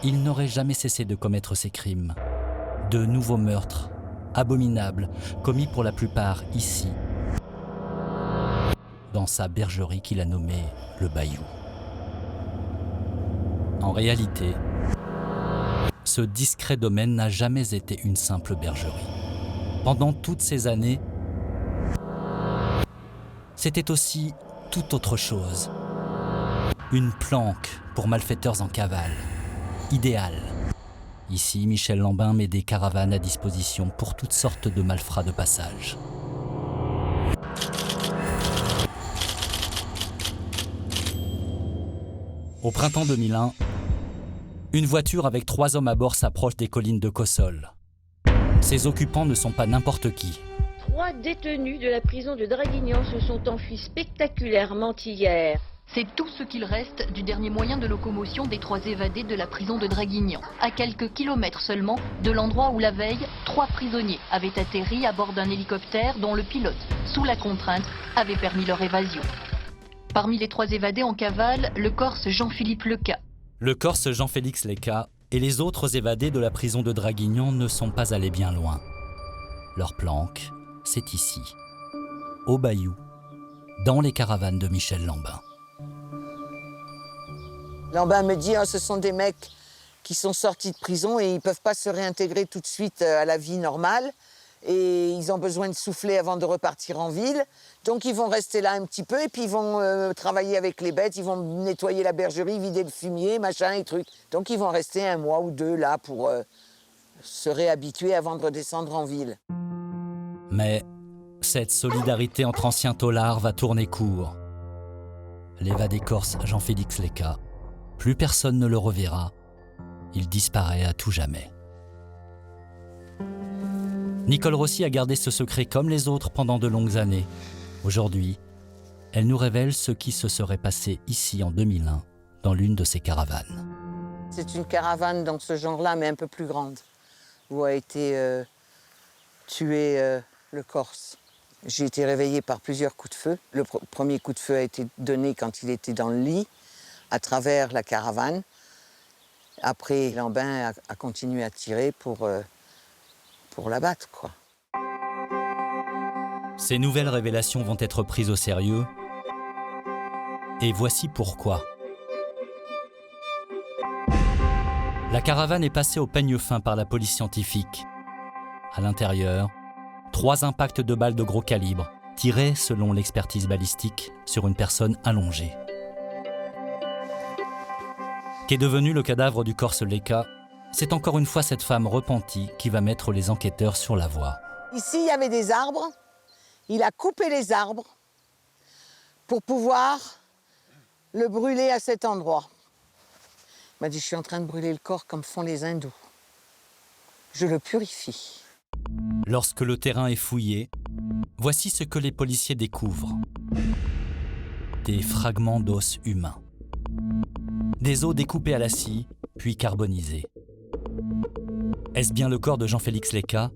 il n'aurait jamais cessé de commettre ces crimes. De nouveaux meurtres, abominables, commis pour la plupart ici, dans sa bergerie qu'il a nommée le Bayou. En réalité, ce discret domaine n'a jamais été une simple bergerie. Pendant toutes ces années, c'était aussi tout autre chose. Une planque pour malfaiteurs en cavale, idéale. Ici, Michel Lambin met des caravanes à disposition pour toutes sortes de malfrats de passage. Au printemps 2001, une voiture avec 3 hommes à bord s'approche des collines de Cossol. Ses occupants ne sont pas n'importe qui. 3 détenus de la prison de Draguignan se sont enfuis spectaculairement hier. C'est tout ce qu'il reste du dernier moyen de locomotion des 3 évadés de la prison de Draguignan. À quelques kilomètres seulement de l'endroit où la veille, 3 prisonniers avaient atterri à bord d'un hélicoptère dont le pilote, sous la contrainte, avait permis leur évasion. Parmi les 3 évadés en cavale, le Corse Jean-Philippe Leca. Le Corse Jean-Félix Leca et les autres évadés de la prison de Draguignan ne sont pas allés bien loin. Leur planque, c'est ici, au Bayou, dans les caravanes de Michel Lambin. Lambin me dit, ce sont des mecs qui sont sortis de prison et ils ne peuvent pas se réintégrer tout de suite à la vie normale. Et ils ont besoin de souffler avant de repartir en ville. Donc ils vont rester là un petit peu et puis ils vont travailler avec les bêtes, ils vont nettoyer la bergerie, vider le fumier, machin et trucs. Donc ils vont rester 1 mois ou 2 là pour se réhabituer avant de redescendre en ville. Mais cette solidarité entre anciens taulards va tourner court. L'évadé corse Jean-Félix Leca, plus personne ne le reverra. Il disparaît à tout jamais. Nicole Rossi a gardé ce secret comme les autres pendant de longues années. Aujourd'hui, elle nous révèle ce qui se serait passé ici en 2001, dans l'une de ses caravanes. C'est une caravane dans ce genre-là, mais un peu plus grande, où a été tué le Corse. J'ai été réveillée par plusieurs coups de feu. Le premier coup de feu a été donné quand il était dans le lit, à travers la caravane. Après, Lambin a continué à tirer pour l'abattre, quoi. Ces nouvelles révélations vont être prises au sérieux. Et voici pourquoi. La caravane est passée au peigne fin par la police scientifique. À l'intérieur, 3 impacts de balles de gros calibre, tirés, selon l'expertise balistique, sur une personne allongée. Qu'est devenu le cadavre du Corse Leka, c'est encore une fois cette femme repentie qui va mettre les enquêteurs sur la voie. Ici, il y avait des arbres. Il a coupé les arbres pour pouvoir le brûler à cet endroit. Il m'a dit, je suis en train de brûler le corps comme font les hindous. Je le purifie. Lorsque le terrain est fouillé, voici ce que les policiers découvrent. Des fragments d'os humains. Des os découpés à la scie, puis carbonisés. Est-ce bien le corps de Jean-Félix Leka ?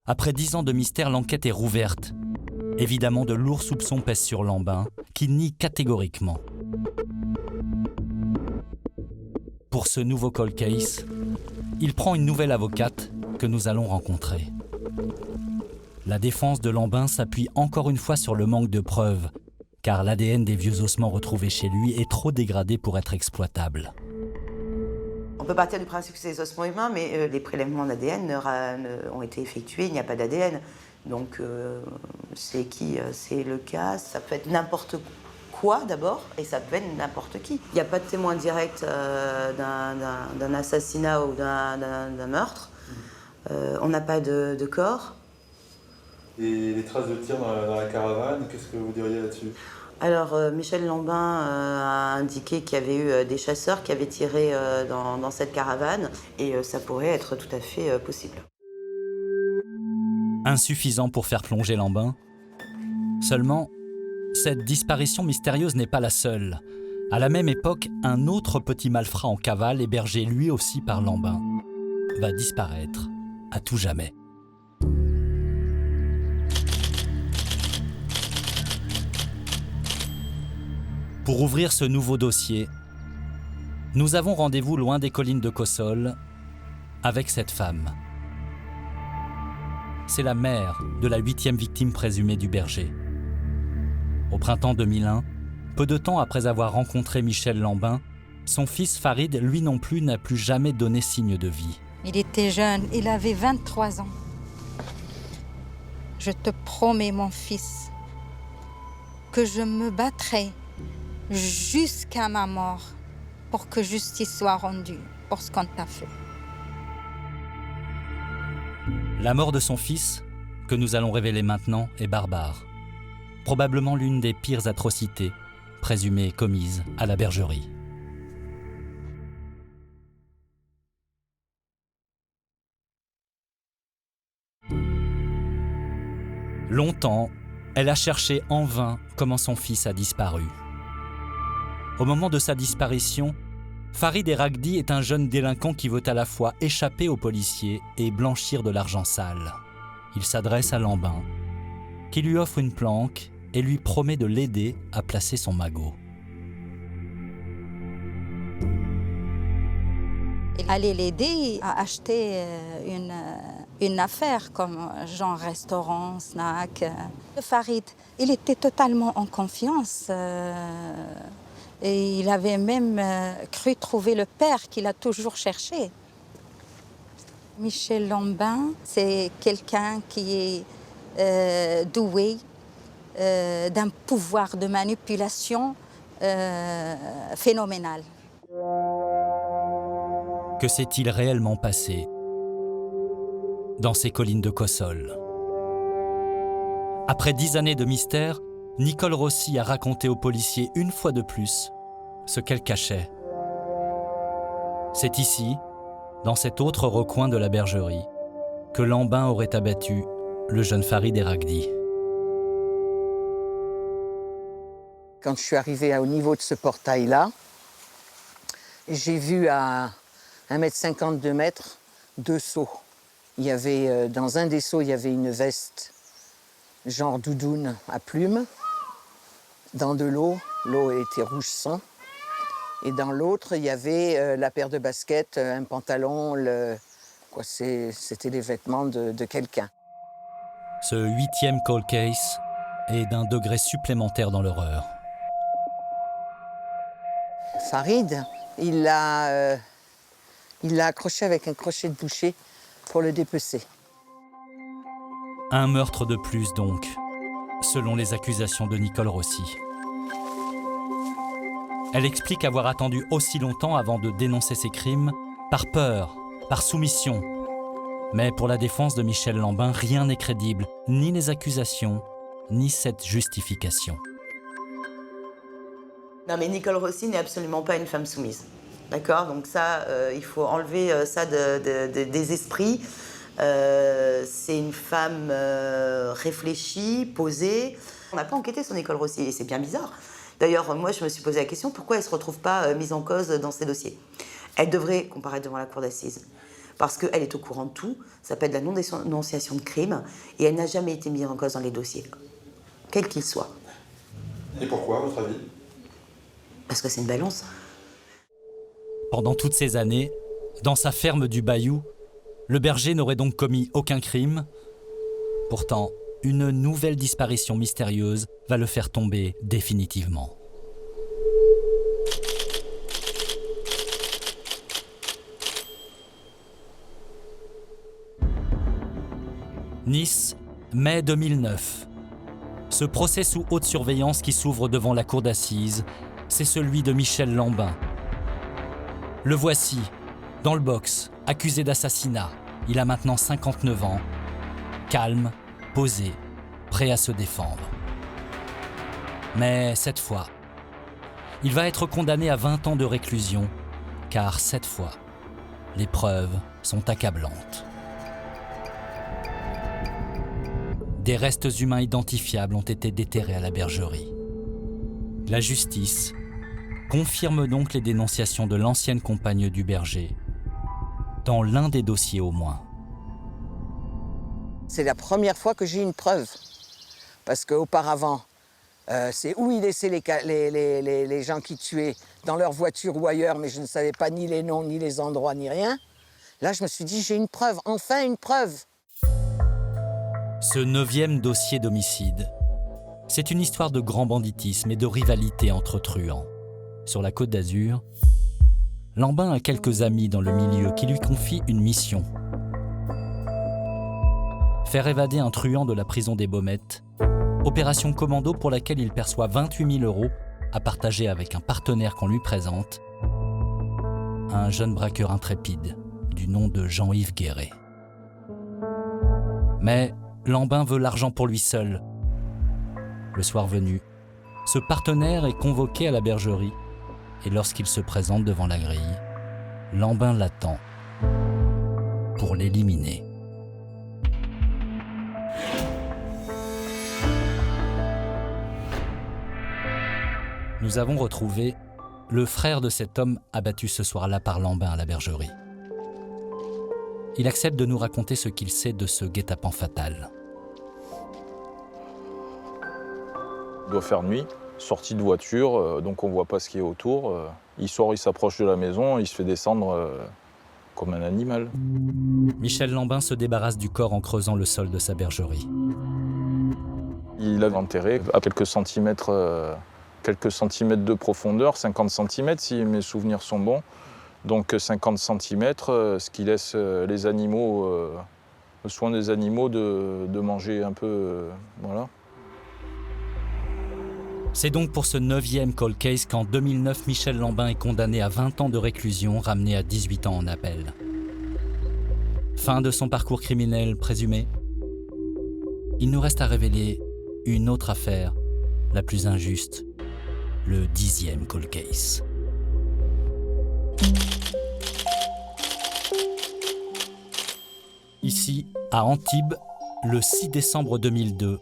Après 10 ans de mystère, l'enquête est rouverte. Évidemment, de lourds soupçons pèsent sur Lambin, qui nie catégoriquement. Pour ce nouveau cold case, il prend une nouvelle avocate que nous allons rencontrer. La défense de Lambin s'appuie encore une fois sur le manque de preuves, car l'ADN des vieux ossements retrouvés chez lui est trop dégradé pour être exploitable. On peut partir du principe que c'est des ossements humains, mais les prélèvements d'ADN ont été effectués, il n'y a pas d'ADN. Donc c'est qui c'est le cas, ça peut être n'importe quoi d'abord, et ça peut être n'importe qui. Il n'y a pas de témoin direct d'un assassinat ou d'un meurtre. On n'a pas de corps. Et les traces de tir dans la caravane, qu'est-ce que vous diriez là-dessus ? Alors, Michel Lambin a indiqué qu'il y avait eu des chasseurs qui avaient tiré dans cette caravane, et ça pourrait être tout à fait possible. Insuffisant pour faire plonger Lambin. Seulement, cette disparition mystérieuse n'est pas la seule. À la même époque, un autre petit malfrat en cavale, hébergé lui aussi par Lambin, va disparaître à tout jamais. Pour ouvrir ce nouveau dossier, nous avons rendez-vous loin des collines de Cossol avec cette femme. C'est la mère de la 8e victime présumée du berger. Au printemps 2001, peu de temps après avoir rencontré Michel Lambin, son fils Farid, lui non plus, n'a plus jamais donné signe de vie. Il était jeune, il avait 23 ans. Je te promets, mon fils, que je me battrai jusqu'à ma mort pour que justice soit rendue pour ce qu'on t'a fait. La mort de son fils, que nous allons révéler maintenant, est barbare. Probablement l'une des pires atrocités présumées commises à la bergerie. Longtemps, elle a cherché en vain comment son fils a disparu. Au moment de sa disparition, Farid Eragdi est un jeune délinquant qui veut à la fois échapper aux policiers et blanchir de l'argent sale. Il s'adresse à Lambin, qui lui offre une planque et lui promet de l'aider à placer son magot. Il allait l'aider à acheter une affaire comme genre restaurant, snack. Farid, il était totalement en confiance. Et il avait même cru trouver le père qu'il a toujours cherché. Michel Lambin, c'est quelqu'un qui est doué d'un pouvoir de manipulation phénoménal. Que s'est-il réellement passé dans ces collines de Cossol? Après 10 années de mystère, Nicole Rossi a raconté aux policiers une fois de plus ce qu'elle cachait. C'est ici, dans cet autre recoin de la bergerie, que Lambin aurait abattu le jeune Farid Eragdi. Quand je suis arrivée au niveau de ce portail-là, j'ai vu à 1,50 m, 2 mètres, 2 seaux. Il y avait, dans un des seaux, il y avait une veste, genre doudoune à plumes. Dans de l'eau était rouge sang. Et dans l'autre, il y avait la paire de baskets, un pantalon, c'était les vêtements de quelqu'un. Ce 8e cold case est d'un degré supplémentaire dans l'horreur. Farid, il a Il l'a accroché avec un crochet de boucher pour le dépecer. Un meurtre de plus donc, selon les accusations de Nicole Rossi. Elle explique avoir attendu aussi longtemps avant de dénoncer ses crimes, par peur, par soumission. Mais pour la défense de Michel Lambin, rien n'est crédible, ni les accusations, ni cette justification. Non mais Nicole Rossi n'est absolument pas une femme soumise. D'accord? Donc ça, il faut enlever ça des esprits. C'est une femme réfléchie, posée. On n'a pas enquêté sur Nicole Rossi et c'est bien bizarre. D'ailleurs, moi, je me suis posé la question, pourquoi elle ne se retrouve pas mise en cause dans ces dossiers? Elle devrait comparaître devant la cour d'assises. Parce qu'elle est au courant de tout, ça s'appelle la non-dénonciation de crime, et elle n'a jamais été mise en cause dans les dossiers, quels qu'ils soient. Et pourquoi, à votre avis? Parce que c'est une balance. Pendant toutes ces années, dans sa ferme du Bayou, le berger n'aurait donc commis aucun crime. Pourtant, une nouvelle disparition mystérieuse va le faire tomber définitivement. Nice, mai 2009. Ce procès sous haute surveillance qui s'ouvre devant la cour d'assises, c'est celui de Michel Lambin. Le voici, dans le box, accusé d'assassinat. Il a maintenant 59 ans, calme, posé, prêt à se défendre. Mais cette fois, il va être condamné à 20 ans de réclusion, car cette fois, les preuves sont accablantes. Des restes humains identifiables ont été déterrés à la bergerie. La justice confirme donc les dénonciations de l'ancienne compagne du berger, dans l'un des dossiers au moins. C'est la première fois que j'ai une preuve. Parce qu'auparavant, c'est où il laissait les gens qui tuaient, dans leur voiture ou ailleurs, mais je ne savais pas ni les noms, ni les endroits, ni rien. Là, je me suis dit, j'ai une preuve, enfin une preuve. Ce 9e dossier d'homicide, c'est une histoire de grand banditisme et de rivalité entre truands. Sur la Côte d'Azur, Lambin a quelques amis dans le milieu qui lui confient une mission. Faire évader un truand de la prison des Baumettes, opération commando pour laquelle il perçoit 28 000 € à partager avec un partenaire qu'on lui présente, un jeune braqueur intrépide du nom de Jean-Yves Guéret. Mais Lambin veut l'argent pour lui seul. Le soir venu, ce partenaire est convoqué à la bergerie et lorsqu'il se présente devant la grille, Lambin l'attend pour l'éliminer. Nous avons retrouvé le frère de cet homme abattu ce soir-là par Lambin à la bergerie. Il accepte de nous raconter ce qu'il sait de ce guet-apens fatal. Il doit faire nuit, sortie de voiture, donc on ne voit pas ce qui est autour. Il sort, il s'approche de la maison, il se fait descendre comme un animal. Michel Lambin se débarrasse du corps en creusant le sol de sa bergerie. Il l'a enterré à quelques centimètres de profondeur, 50 cm si mes souvenirs sont bons. Donc 50 cm, ce qui laisse les animaux, le soin des animaux de manger un peu, voilà. C'est donc pour ce 9e cold case qu'en 2009, Michel Lambin est condamné à 20 ans de réclusion, ramené à 18 ans en appel. Fin de son parcours criminel présumé. Il nous reste à révéler une autre affaire, la plus injuste, le 10e cold case. Ici, à Antibes, le 6 décembre 2002,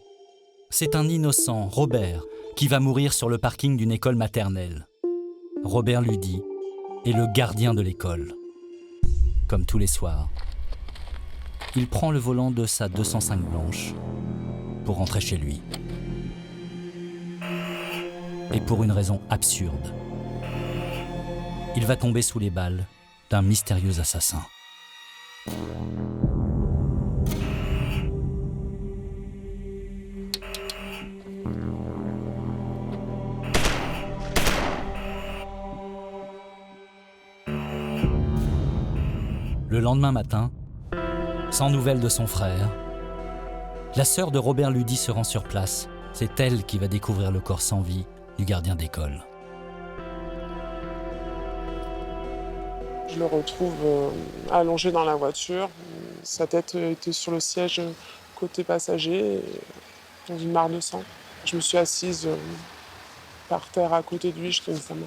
c'est un innocent, Robert, qui va mourir sur le parking d'une école maternelle. Robert Ludy est le gardien de l'école. Comme tous les soirs, il prend le volant de sa 205 blanche pour rentrer chez lui. Et pour une raison absurde, il va tomber sous les balles d'un mystérieux assassin. Le lendemain matin, sans nouvelles de son frère, la sœur de Robert Ludy se rend sur place. C'est elle qui va découvrir le corps sans vie du gardien d'école. Je le retrouve allongé dans la voiture. Sa tête était sur le siège côté passager, dans une mare de sang. Je me suis assise par terre à côté de lui, je tenais sa main.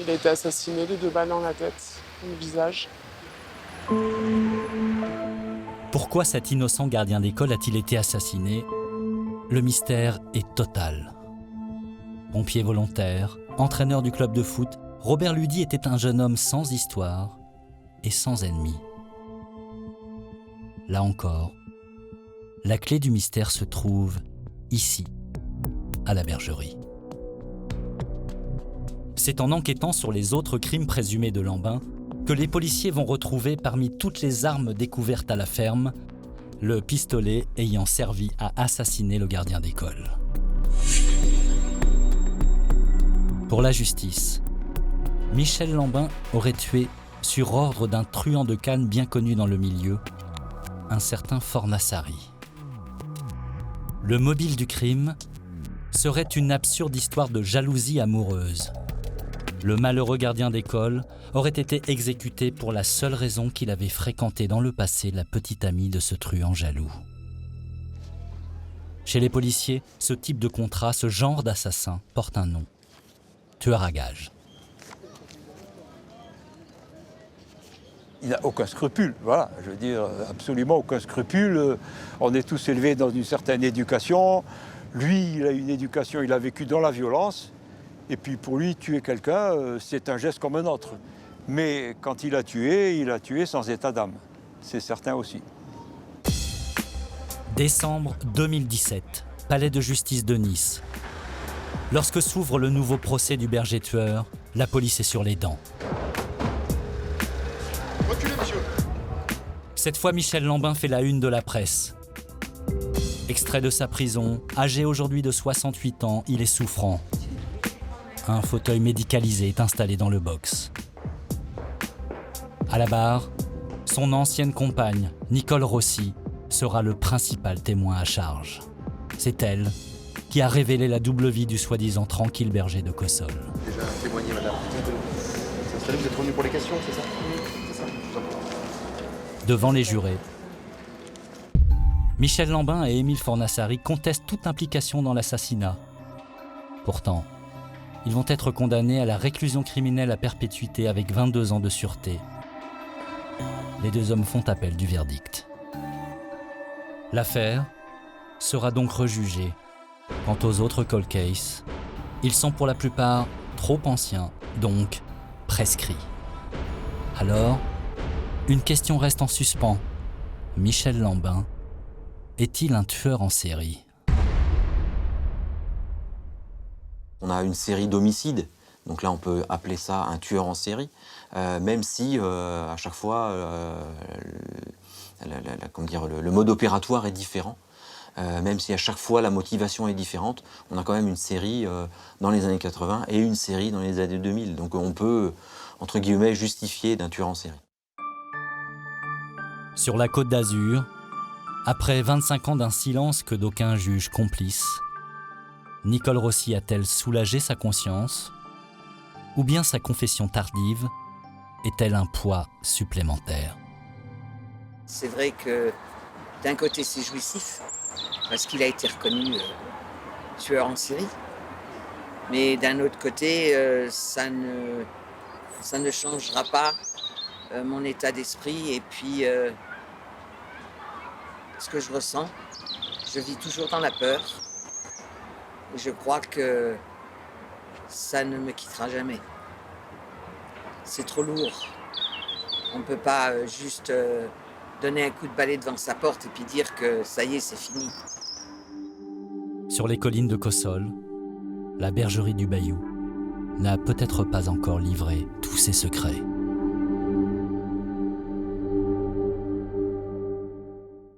Il a été assassiné de 2 balles dans la tête, au visage. Pourquoi cet innocent gardien d'école a-t-il été assassiné? Le mystère est total. Pompier volontaire, entraîneur du club de foot, Robert Ludy était un jeune homme sans histoire et sans ennemis. Là encore, la clé du mystère se trouve ici, à la Bergerie. C'est en enquêtant sur les autres crimes présumés de Lambin que les policiers vont retrouver parmi toutes les armes découvertes à la ferme, le pistolet ayant servi à assassiner le gardien d'école. Pour la justice, Michel Lambin aurait tué, sur ordre d'un truand de Cannes bien connu dans le milieu, un certain Fornassari. Le mobile du crime serait une absurde histoire de jalousie amoureuse. Le malheureux gardien d'école aurait été exécuté pour la seule raison qu'il avait fréquenté dans le passé la petite amie de ce truand jaloux. Chez les policiers, ce type de contrat, ce genre d'assassin, porte un nom. Tueur à gages. Il n'a aucun scrupule, voilà, je veux dire, absolument aucun scrupule. On est tous élevés dans une certaine éducation. Lui, il a une éducation, il a vécu dans la violence. Et puis pour lui, tuer quelqu'un, c'est un geste comme un autre. Mais quand il a tué sans état d'âme. C'est certain aussi. Décembre 2017, palais de justice de Nice. Lorsque s'ouvre le nouveau procès du berger tueur, la police est sur les dents. Reculez, monsieur. Cette fois, Michel Lambin fait la une de la presse. Extrait de sa prison, âgé aujourd'hui de 68 ans, il est souffrant. Un fauteuil médicalisé est installé dans le box. À la barre, son ancienne compagne, Nicole Rossi, sera le principal témoin à charge. C'est elle qui a révélé la double vie du soi-disant tranquille berger de Cossol. Déjà témoigné, madame. Vous êtes revenu pour les questions, c'est ça? C'est ça, je vous en prie. Devant les jurés, Michel Lambin et Émile Fornassari contestent toute implication dans l'assassinat. Pourtant, ils vont être condamnés à la réclusion criminelle à perpétuité avec 22 ans de sûreté. Les deux hommes font appel du verdict. L'affaire sera donc rejugée. Quant aux autres cold cases, ils sont pour la plupart trop anciens, donc prescrits. Alors, une question reste en suspens. Michel Lambin est-il un tueur en série? On a une série d'homicides, donc là on peut appeler ça un tueur en série, même si à chaque fois le mode opératoire est différent, même si à chaque fois la motivation est différente, on a quand même une série dans les années 80 et une série dans les années 2000, donc on peut, entre guillemets, justifier d'un tueur en série. Sur la Côte d'Azur, après 25 ans d'un silence que d'aucuns jugent complice, Nicole Rossi a-t-elle soulagé sa conscience? Ou bien sa confession tardive est-elle un poids supplémentaire? C'est vrai que d'un côté c'est jouissif, parce qu'il a été reconnu tueur en série. Mais d'un autre côté, ça ne changera pas mon état d'esprit et puis ce que je ressens. Je vis toujours dans la peur. Et je crois que ça ne me quittera jamais. C'est trop lourd. On ne peut pas juste donner un coup de balai devant sa porte et puis dire que ça y est, c'est fini. Sur les collines de Cossol, la bergerie du Bayou n'a peut-être pas encore livré tous ses secrets.